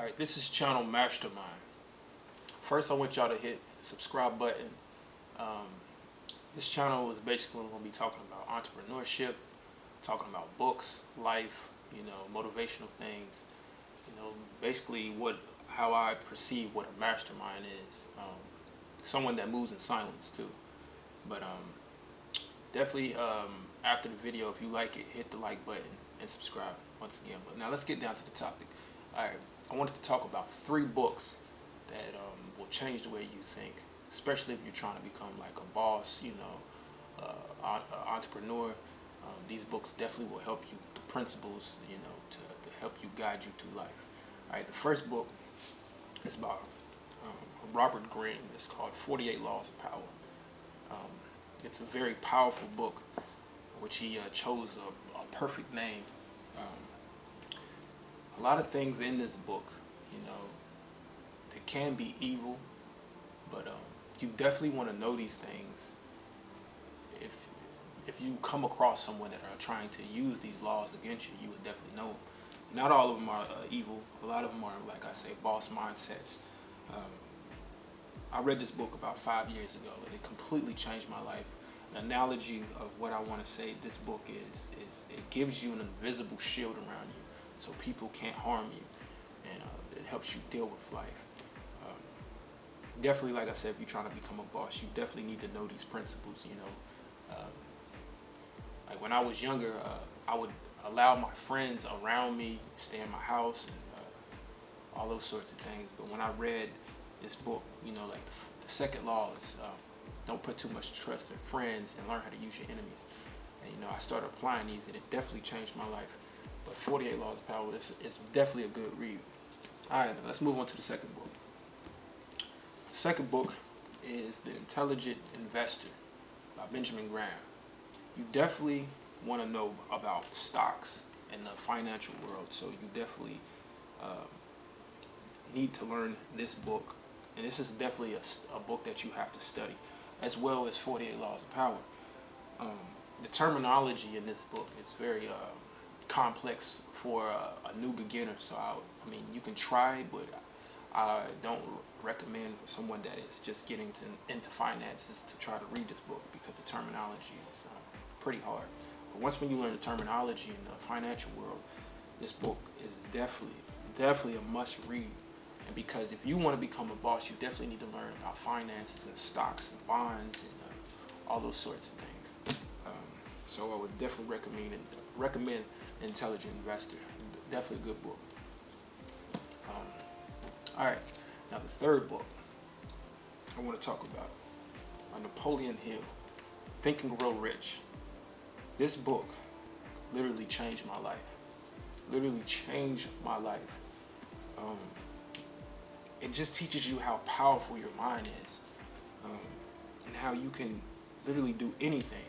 Alright, this is channel Mastermind. First I want y'all to hit the subscribe button. This channel is basically going to be talking about entrepreneurship, talking about books, life, motivational things, basically how I perceive what a mastermind is. Someone that moves in silence too. But definitely after the video, if you like it, hit the like button and subscribe once again. But now let's get down to the topic. Alright, I wanted to talk about 3 books that will change the way you think, especially if you're trying to become like a boss, entrepreneur. These books definitely will help you, the principles, to help you guide you through life. Alright, the first book is by Robert Greene. It's called 48 Laws of Power. It's a very powerful book, which he chose a perfect name. A lot of things in this book, they can be evil, but you definitely want to know these things. If you come across someone that are trying to use these laws against you, you would definitely know them. Not all of them are evil. A lot of them are, like I say, boss mindsets. I read this book about 5 years ago, and it completely changed my life. An analogy of what I want to say this book is it gives you an invisible shield around you, so people can't harm you, and it helps you deal with life. Definitely, like I said, if you're trying to become a boss, you definitely need to know these principles. Like when I was younger, I would allow my friends around me stay in my house and all those sorts of things. But when I read this book, like the second law is don't put too much trust in friends and learn how to use your enemies. And I started applying these, and it definitely changed my life. But 48 Laws of Power is definitely a good read. Alright, let's move on to the second book. The second book is The Intelligent Investor by Benjamin Graham. You definitely want to know about stocks in the financial world, so you definitely need to learn this book. And this is definitely a book that you have to study, as well as 48 Laws of Power. The terminology in this book is very complex for a new beginner, so I mean, you can try, but I don't recommend for someone that is just getting into finances to try to read this book, because the terminology is pretty hard. But when you learn the terminology in the financial world, this book is definitely a must read. And because if you want to become a boss, you definitely need to learn about finances and stocks and bonds and all those sorts of things. So I would definitely recommend Intelligent Investor. Definitely a good book. Alright, now the third book I want to talk about, Napoleon Hill, Think and Grow Rich. This book literally changed my life. It just teaches you how powerful your mind is, and how you can literally do anything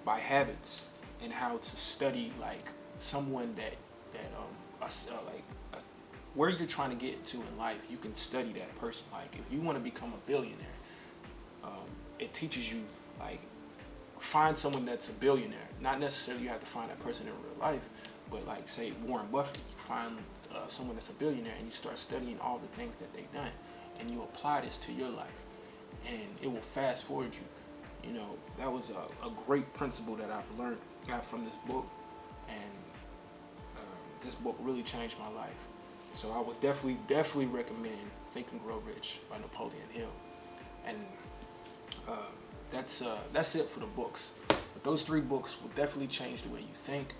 by habits, and how to study like someone where you're trying to get to in life. You can study that person. Like if you want to become a billionaire, it teaches you like find someone that's a billionaire. Not necessarily you have to find that person in real life, but like say Warren Buffett, you find someone that's a billionaire and you start studying all the things that they've done, and you apply this to your life, and it will fast forward you. That was a great principle that I've learned from this book, and this book really changed my life. So I would definitely recommend Think and Grow Rich by Napoleon Hill. And that's it for the books. But those 3 books will definitely change the way you think.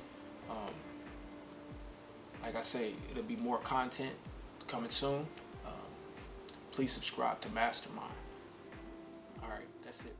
Like I say, it'll be more content coming soon. Please subscribe to Mastermind. Alright, that's it.